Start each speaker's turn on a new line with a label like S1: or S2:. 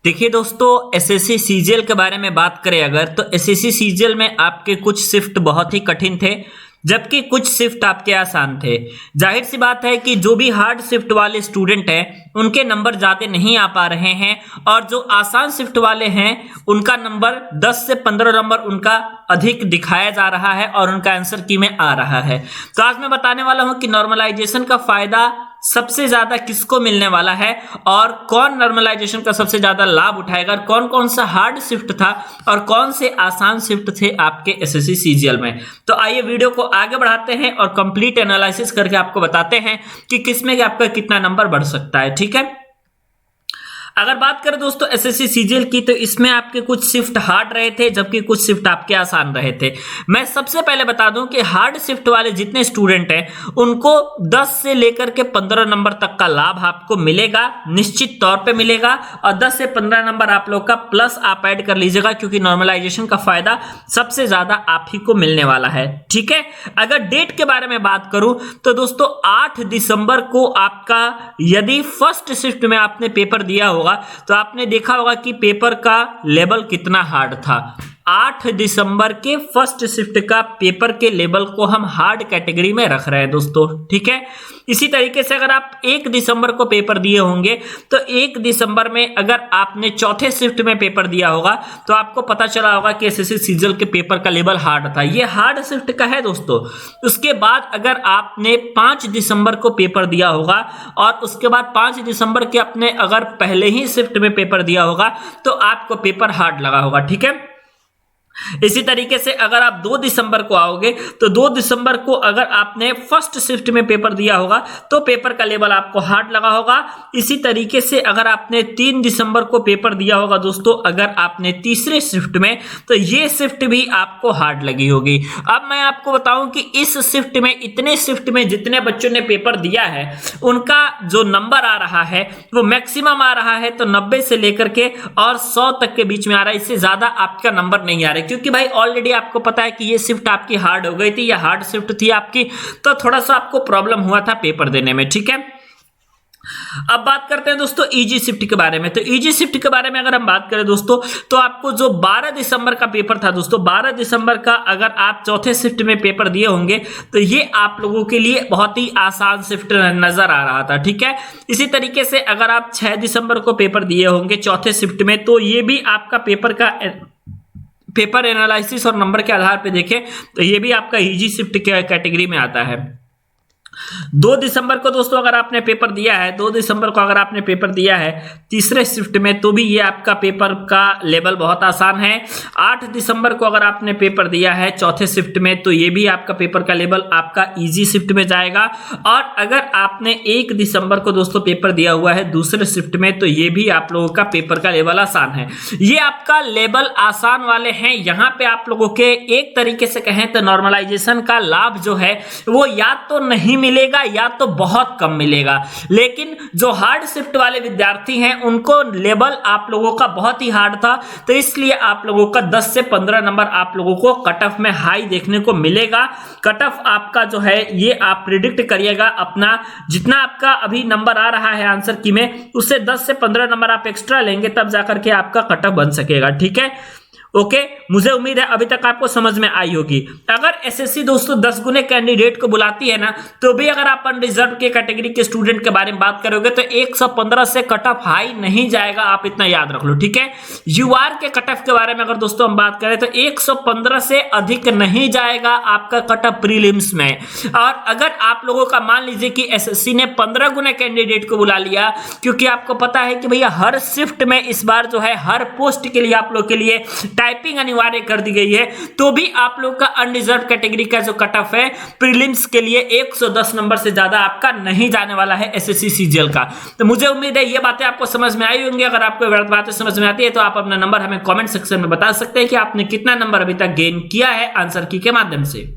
S1: देखिए दोस्तों, SSC CGL के बारे में बात करें अगर तो एसएससी सीजीएल में आपके कुछ शिफ्ट बहुत ही कठिन थे, जबकि कुछ शिफ्ट आपके आसान थे। जाहिर सी बात है कि जो भी हार्ड शिफ्ट वाले स्टूडेंट हैं उनके नंबर ज़्यादा नहीं आ पा रहे हैं, और जो आसान शिफ्ट वाले हैं उनका नंबर 10 से 15 नंबर उनका अधिक दिखाया जा रहा है और उनका आंसर की में आ रहा है। तो आज मैं बताने वाला हूं कि नॉर्मलाइजेशन का फायदा सबसे ज्यादा किसको मिलने वाला है और कौन नॉर्मलाइजेशन का सबसे ज्यादा लाभ उठाएगा, कौन कौन सा हार्ड शिफ्ट था और कौन से आसान शिफ्ट थे आपके एसएससी सीजीएल में। तो आइए वीडियो को आगे बढ़ाते हैं और कंप्लीट एनालिसिस करके आपको बताते हैं कि किसमें आपका कितना नंबर बढ़ सकता है। ठीक है, अगर बात करें दोस्तों एसएससी सीजीएल की, तो इसमें आपके कुछ शिफ्ट हार्ड रहे थे जबकि कुछ शिफ्ट आपके आसान रहे थे। मैं सबसे पहले बता दूं कि हार्ड शिफ्ट वाले जितने स्टूडेंट हैं उनको 10 से लेकर के 15 नंबर तक का लाभ आपको मिलेगा, निश्चित तौर पे मिलेगा, और 10 से 15 नंबर आप लोग का प्लस आप ऐड कर लीजिएगा क्योंकि नॉर्मलाइजेशन का फायदा सबसे ज्यादा आप ही को मिलने वाला है। ठीक है, अगर डेट के बारे में बात करूं तो दोस्तों 8 दिसंबर को आपका यदि फर्स्ट शिफ्ट में आपने पेपर दिया होगा तो आपने देखा होगा कि पेपर का लेवल कितना हार्ड था। 8 दिसंबर के फर्स्ट शिफ्ट का पेपर के लेवल को हम हार्ड कैटेगरी में रख रहे हैं दोस्तों। ठीक है, इसी तरीके से अगर आप 1 दिसंबर को पेपर दिए होंगे तो 1 दिसंबर में अगर आपने चौथे शिफ्ट में पेपर दिया होगा तो आपको पता चला होगा कि एसएससी सीजीएल के पेपर का लेवल हार्ड था। ये हार्ड शिफ्ट का है दोस्तों। उसके बाद अगर आपने 5 दिसंबर को पेपर दिया होगा और उसके बाद 5 दिसंबर के अपने अगर पहले ही शिफ्ट में पेपर दिया होगा तो आपको पेपर हार्ड लगा होगा। ठीक है, इसी तरीके से अगर आप 2 दिसंबर को आओगे तो 2 दिसंबर को अगर आपने फर्स्ट शिफ्ट में पेपर दिया होगा तो पेपर का लेवल आपको हार्ड लगा होगा। इसी तरीके से अगर आपने 3 दिसंबर को पेपर दिया होगा दोस्तों, अगर आपने तीसरे शिफ्ट में, तो ये शिफ्ट भी आपको हार्ड लगी होगी। अब मैं आपको बताऊं कि इस शिफ्ट में, इतने शिफ्ट में जितने बच्चों ने पेपर दिया है उनका जो नंबर आ रहा है वो मैक्सिमम आ रहा है तो 90 से लेकर के और 100 तक के बीच में आ रहा है। इससे ज्यादा आपका नंबर नहीं आ रहा है क्योंकि भाई ऑलरेडी आपको पता है कि ये शिफ्ट आपकी हार्ड हो गई थी या हार्ड शिफ्ट थी आपकी, तो थोड़ा सा आपको प्रॉब्लम हुआ था पेपर देने में। ठीक है, अब बात करते हैं दोस्तों इजी शिफ्ट के बारे में। तो इजी शिफ्ट के बारे में अगर हम बात करें दोस्तों तो आपको जो 12 दिसंबर का पेपर था दोस्तों, 12 दिसंबर का अगर आप चौथे शिफ्ट में पेपर दिए होंगे तो ये आप लोगों के लिए बहुत ही आसान शिफ्ट नजर आ रहा था। ठीक है, इसी तरीके से अगर आप 6 दिसंबर को पेपर दिए होंगे चौथे शिफ्ट में तो ये भी आपका पेपर एनालिसिस और नंबर के आधार पे देखें तो ये भी आपका इजी शिफ्ट कैटेगरी में आता है। 2 दिसंबर को दोस्तों अगर आपने पेपर दिया है, 2 दिसंबर को अगर आपने पेपर दिया है तीसरे शिफ्ट में तो भी ये आपका पेपर का लेवल बहुत आसान है। 8 दिसंबर को अगर आपने पेपर दिया है चौथे शिफ्ट में तो ये भी आपका पेपर का लेवल आपका इजी शिफ्ट में जाएगा। और अगर आपने 1 दिसंबर को दोस्तों पेपर दिया हुआ है दूसरे शिफ्ट में तो ये भी आप लोगों का पेपर का लेवल आसान है। ये आपका लेवल आसान वाले हैं। यहाँ पे आप लोगों के एक तरीके से कहें तो नॉर्मलाइजेशन का लाभ जो है वो या तो नहीं मिलेगा या तो बहुत कम मिलेगा, लेकिन जो हार्ड शिफ्ट वाले विद्यार्थी हैं उनको लेवल आप लोगों का बहुत ही हार्ड था, तो इसलिए आप लोगों का 10 से 15 नंबर आप लोगों को कट ऑफ में हाई देखने को मिलेगा। कट ऑफ आपका जो है ये आप प्रिडिक्ट करिएगा अपना, जितना आपका अभी नंबर आ रहा है आंसर की में उससे 10 से 15 नंबर आप एक्स्ट्रा लेंगे तब जाकर के आपका कट ऑफ बन सकेगा। ठीक है, ओके, मुझे उम्मीद है अभी तक आपको समझ में आई होगी। अगर एसएससी दोस्तों 10 गुने कैंडिडेट को बुलाती है ना तो भी अगर आप अनरिजर्व के कैटेगरी के स्टूडेंट के बारे में बात करोगे तो 115 से कट ऑफ हाई नहीं जाएगा, आप इतना याद रख लो। ठीक है, यूआर के कट ऑफ के बारे में अगर दोस्तों हम बात करें तो 115 से अधिक नहीं जाएगा आपका कट ऑफ प्रीलिम्स में। और अगर आप लोगों का मान लीजिए कि एसएससी ने 15 गुने कैंडिडेट को बुला लिया, क्योंकि आपको पता है कि भैया हर शिफ्ट में इस बार जो है हर पोस्ट के लिए आप लोग के लिए टाइपिंग अनिवार्य कर दी गई है, तो भी आप लोग का अनरिजर्व कैटेगरी का जो कट ऑफ है प्रीलिम्स के लिए 110 नंबर से ज्यादा आपका नहीं जाने वाला है एसएससी सीजीएल का। तो मुझे उम्मीद है ये बातें आपको समझ में आई होंगी। अगर आपको गलत बातें समझ में आती है तो आप अपना नंबर हमें कमेंट सेक्शन में बता सकते हैं कि आपने कितना नंबर अभी तक गेन किया है आंसर की के माध्यम से।